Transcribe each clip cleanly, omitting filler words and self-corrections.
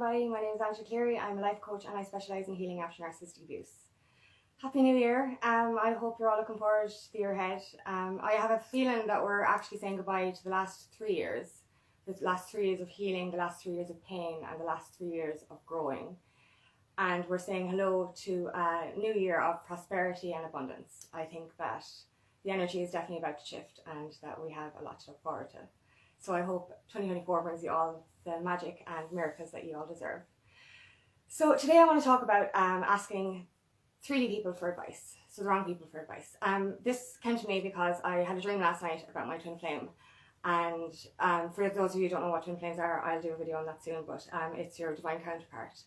everybody, my name is Angela Cleary. I'm a life coach and I specialise in healing after narcissistic abuse. Happy New Year. I hope you're all looking forward to the year ahead. I have a feeling that we're actually saying goodbye to the last 3 years. The last 3 years of healing, the last 3 years of pain, and the last 3 years of growing. And we're saying hello to a new year of prosperity and abundance. I think that the energy is definitely about to shift and that we have a lot to look forward to. So I hope 2024 brings you all the magic and miracles that you all deserve. So today I want to talk about asking 3D people for advice. So the wrong people for advice. This came to me because I had a dream last night about my twin flame. And for those of you who don't know what twin flames are, I'll do a video on that soon, but it's your divine counterpart.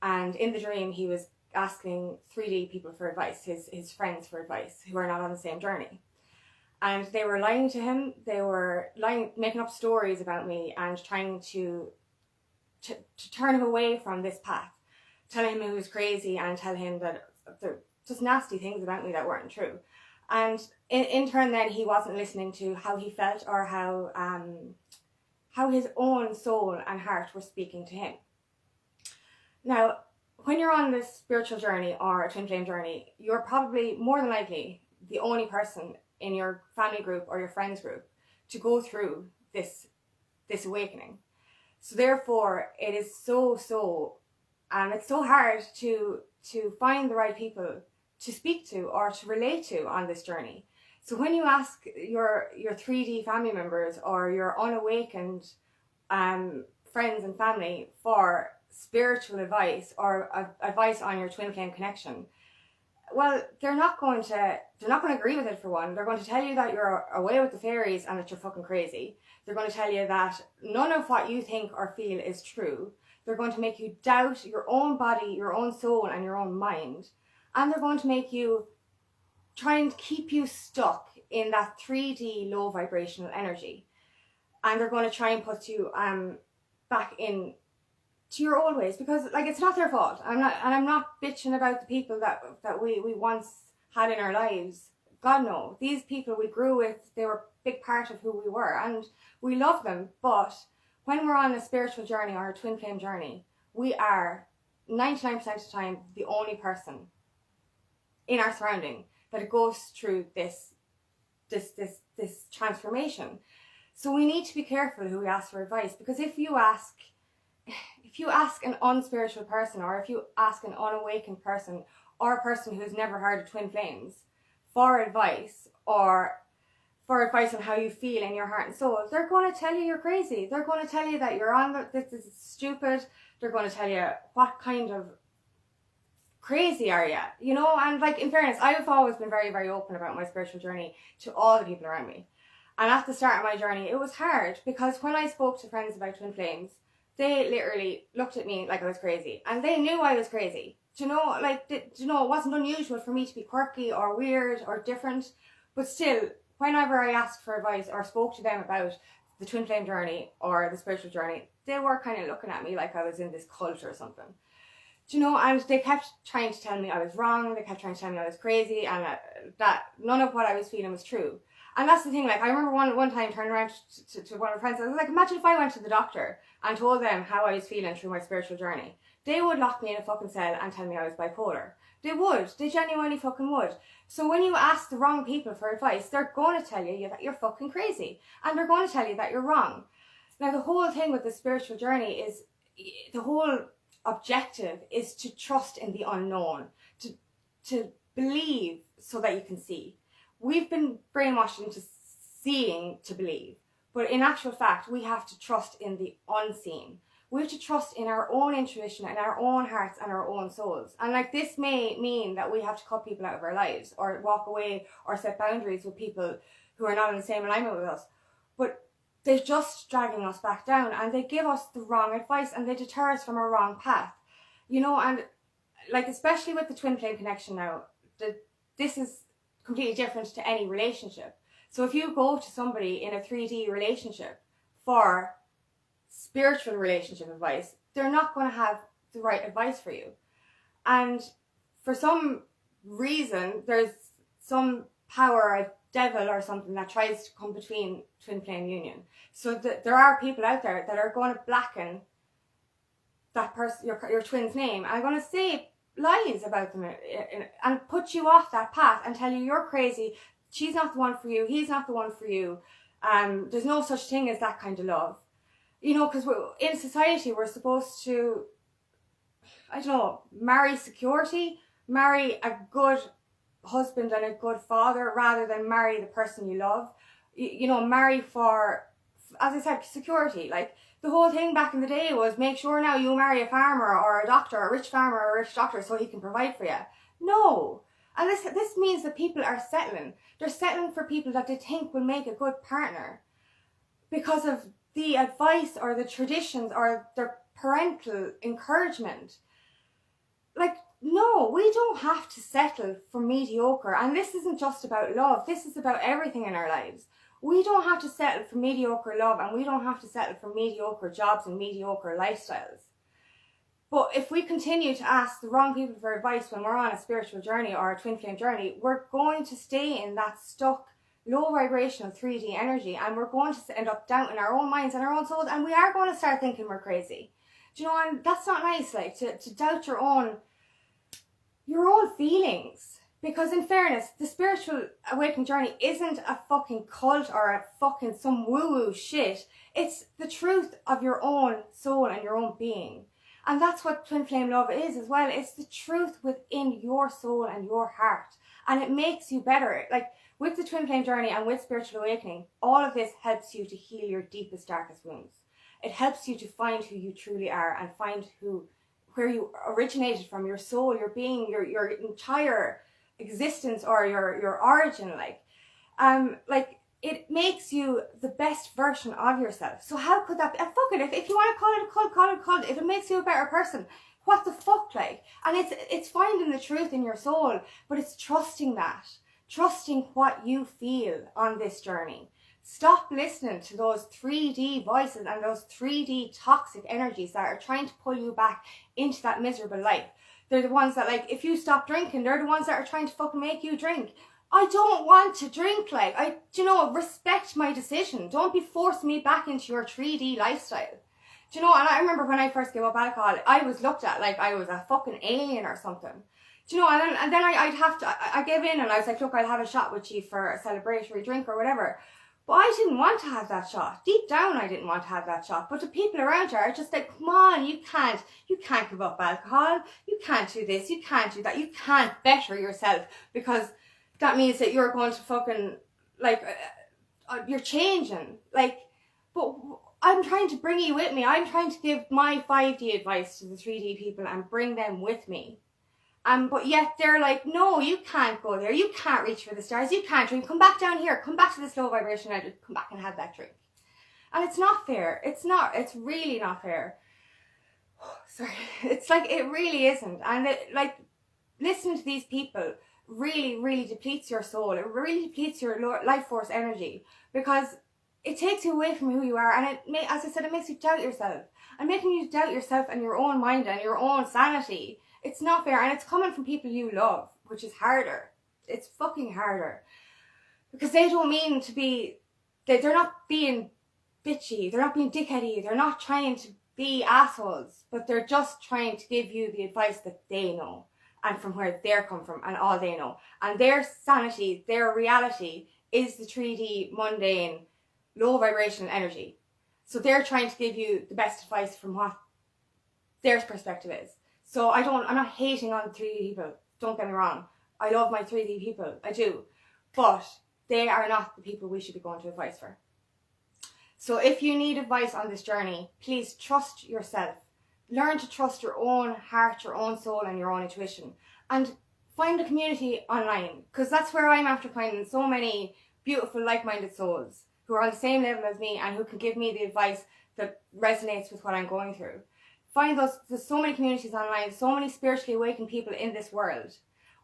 And in the dream, he was asking 3D people for advice, his friends for advice, who are not on the same journey. And they were lying to him, they were making up stories about me and trying to turn him away from this path, telling him he was crazy and tell him that just nasty things about me that weren't true. And in turn then he wasn't listening to how he felt or how his own soul and heart were speaking to him. Now, when you're on this spiritual journey or a twin flame journey, you're probably more than likely the only person in your family group or your friends group to go through this awakening. So therefore it is it's so hard to find the right people to speak to or to relate to on this journey. So when you ask your 3D family members or your unawakened friends and family for spiritual advice or advice on your twin flame connection, well, they're not going to agree with it. For one, they're going to tell you that you're away with the fairies and that you're fucking crazy. They're going to tell you that none of what you think or feel is true. They're going to make you doubt your own body, your own soul, and your own mind. And they're going to make you try and keep you stuck in that 3D low vibrational energy. And they're going to try and put you back in to your old ways, because it's not their fault. I'm not bitching about the people that we once had in our lives. God no. These people we grew with, they were a big part of who we were and we love them. But when we're on a spiritual journey or a twin flame journey, we are 99% of the time the only person in our surrounding that goes through this transformation. So we need to be careful who we ask for advice, because if you ask an unspiritual person, or if you ask an unawakened person or a person who's never heard of twin flames for advice, or for advice on how you feel in your heart and soul, they're going to tell you you're crazy. They're going to tell you that you're on this is stupid. They're going to tell you what kind of crazy are you, you know. And in fairness, I've always been very, very open about my spiritual journey to all the people around me. And at the start of my journey, it was hard, because when I spoke to friends about twin flames, they literally looked at me like I was crazy, and they knew I was crazy. It wasn't unusual for me to be quirky or weird or different, but still, whenever I asked for advice or spoke to them about the twin flame journey or the spiritual journey, they were kind of looking at me like I was in this cult or something. And they kept trying to tell me I was wrong, they kept trying to tell me I was crazy, and that none of what I was feeling was true. And that's the thing, I remember one time turning around to one of my friends, I was like, imagine if I went to the doctor and told them how I was feeling through my spiritual journey. They would lock me in a fucking cell and tell me I was bipolar. They would. They genuinely fucking would. So when you ask the wrong people for advice, they're going to tell you that you're fucking crazy. And they're going to tell you that you're wrong. Now, the whole thing with the spiritual journey is, the whole objective is to trust in the unknown. To believe so that you can see. We've been brainwashed into seeing to believe. But in actual fact, we have to trust in the unseen. We have to trust in our own intuition and our own hearts and our own souls. And this may mean that we have to cut people out of our lives or walk away or set boundaries with people who are not in the same alignment with us. But they're just dragging us back down, and they give us the wrong advice and they deter us from our wrong path. And especially with the twin flame connection now, this is completely different to any relationship. So if you go to somebody in a 3D relationship for spiritual relationship advice, they're not going to have the right advice for you. And for some reason, there's some power, a devil or something, that tries to come between twin flame union. So there are people out there that are going to blacken that person, your twin's name, and I'm going to say lies about them and put you off that path and tell you you're crazy, she's not the one for you, he's not the one for you, there's no such thing as that kind of love. You know, because in society we're supposed to, I don't know, marry security, marry a good husband and a good father rather than marry the person you love. You know, marry for, as I said, security. Like, the whole thing back in the day was make sure now you marry a farmer or a doctor, a rich farmer or a rich doctor, so he can provide for you. No. And this means that people are settling. They're settling for people that they think will make a good partner because of the advice or the traditions or their parental encouragement. Like, no, we don't have to settle for mediocre. And this isn't just about love. This is about everything in our lives. We don't have to settle for mediocre love, and we don't have to settle for mediocre jobs and mediocre lifestyles. But if we continue to ask the wrong people for advice when we're on a spiritual journey or a twin flame journey, we're going to stay in that stuck, low vibrational 3D energy, and we're going to end up doubting our own minds and our own souls, and we are going to start thinking we're crazy. Do you know, and that's not nice, like, to doubt your own feelings. Because in fairness, the spiritual awakening journey isn't a fucking cult or a fucking some woo-woo shit. It's the truth of your own soul and your own being. And that's what twin flame love is as well. It's the truth within your soul and your heart. And it makes you better. Like, with the twin flame journey and with spiritual awakening, all of this helps you to heal your deepest, darkest wounds. It helps you to find who you truly are and find where you originated from, your soul, your being, your entire existence or your origin. Like it makes you the best version of yourself. So how could that be? And fuck it, if you want to call it a cult, call it a cult. If it makes you a better person, what the fuck, like? And it's finding the truth in your soul, but it's trusting what you feel on this journey. Stop listening to those 3D voices and those 3D toxic energies that are trying to pull you back into that miserable life. They're the ones that, like, if you stop drinking, they're the ones that are trying to fucking make you drink. I don't want to drink, like, respect my decision. Don't be forcing me back into your 3D lifestyle. Do you know, and I remember when I first gave up alcohol, I was looked at like I was a fucking alien or something. Do you know, and then I gave in and I was like, look, I'll have a shot with you for a celebratory drink or whatever. But I didn't want to have that shot. Deep down, I didn't want to have that shot. But the people around her are just like, come on, you can't give up alcohol. You can't do this. You can't do that. You can't better yourself because that means that you're going to fucking, like, you're changing. Like, but I'm trying to bring you with me. I'm trying to give my 5D advice to the 3D people and bring them with me. But yet they're like, no, you can't go there. You can't reach for the stars. You can't drink. Come back down here. Come back to this low vibration energy. Come back and have that drink. And it's not fair. It's not. It's really not fair. Sorry. It's like, it really isn't. And listening to these people really, really depletes your soul. It really depletes your life force energy because it takes you away from who you are. And as I said, it makes you doubt yourself. And making you doubt yourself and your own mind and your own sanity. It's not fair, and it's coming from people you love, which is harder. It's fucking harder. Because they don't mean to be, they're not being bitchy, they're not being dickheady, they're not trying to be assholes, but they're just trying to give you the advice that they know, and from where they're come from, and all they know. And their sanity, their reality, is the 3D, mundane, low vibration energy. So they're trying to give you the best advice from what their perspective is. So I'm not hating on 3D people, don't get me wrong. I love my 3D people, I do. But they are not the people we should be going to advice for. So if you need advice on this journey, please trust yourself. Learn to trust your own heart, your own soul, and your own intuition. And find a community online, because that's where I'm after finding so many beautiful, like-minded souls who are on the same level as me and who can give me the advice that resonates with what I'm going through. There's so many communities online, so many spiritually awakened people in this world.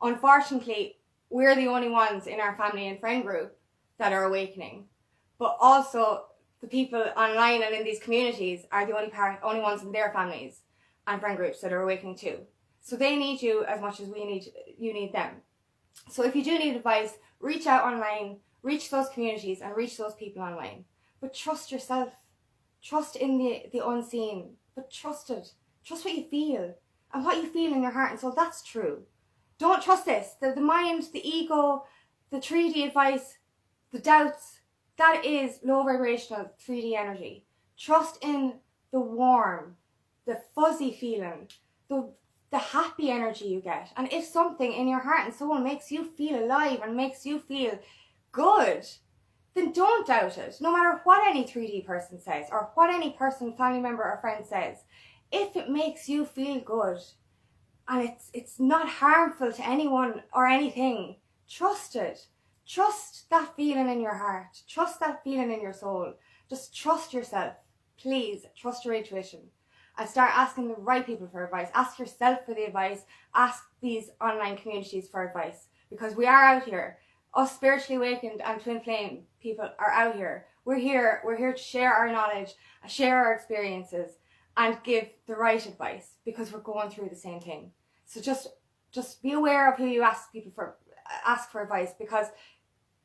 Unfortunately, we're the only ones in our family and friend group that are awakening. But also, the people online and in these communities are the only ones in their families and friend groups that are awakening too. So they need you as much as you need them. So if you do need advice, reach out online, reach those communities and reach those people online. But trust yourself. Trust in the unseen. But trust it. Trust what you feel. And what you feel in your heart and soul, that's true. Don't trust this. The mind, the ego, the 3D advice, the doubts, that is low vibrational 3D energy. Trust in the warm, the fuzzy feeling, the happy energy you get. And if something in your heart and soul makes you feel alive and makes you feel good, then don't doubt it. No matter what any 3D person says or what any person, family member or friend says. If it makes you feel good and it's not harmful to anyone or anything, trust it. Trust that feeling in your heart. Trust that feeling in your soul. Just trust yourself. Please trust your intuition and start asking the right people for advice. Ask yourself for the advice. Ask these online communities for advice, because we are out here. Us spiritually awakened and twin flame people are out here. We're here to share our knowledge, share our experiences, and give the right advice, because we're going through the same thing. So just be aware of who you ask for advice, because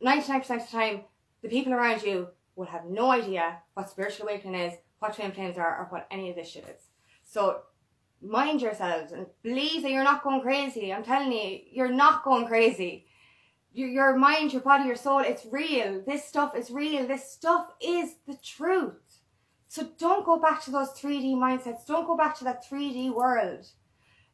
99% of the time, the people around you will have no idea what spiritual awakening is, what twin flames are, or what any of this shit is. So mind yourselves and believe that you're not going crazy. I'm telling you, you're not going crazy. Your mind, your body, your soul, it's real. This stuff is real. This stuff is the truth. So don't go back to those 3D mindsets. Don't go back to that 3D world.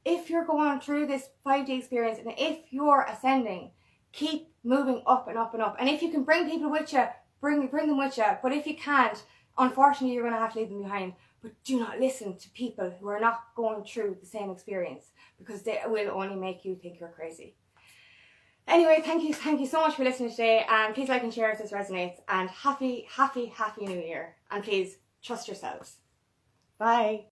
If you're going through this 5D experience and if you're ascending, keep moving up and up and up. And if you can bring people with you, bring them with you. But if you can't, unfortunately, you're going to have to leave them behind. But do not listen to people who are not going through the same experience, because they will only make you think you're crazy. Anyway, thank you so much for listening today, and please like and share if this resonates, and happy New Year, and please trust yourselves. Bye.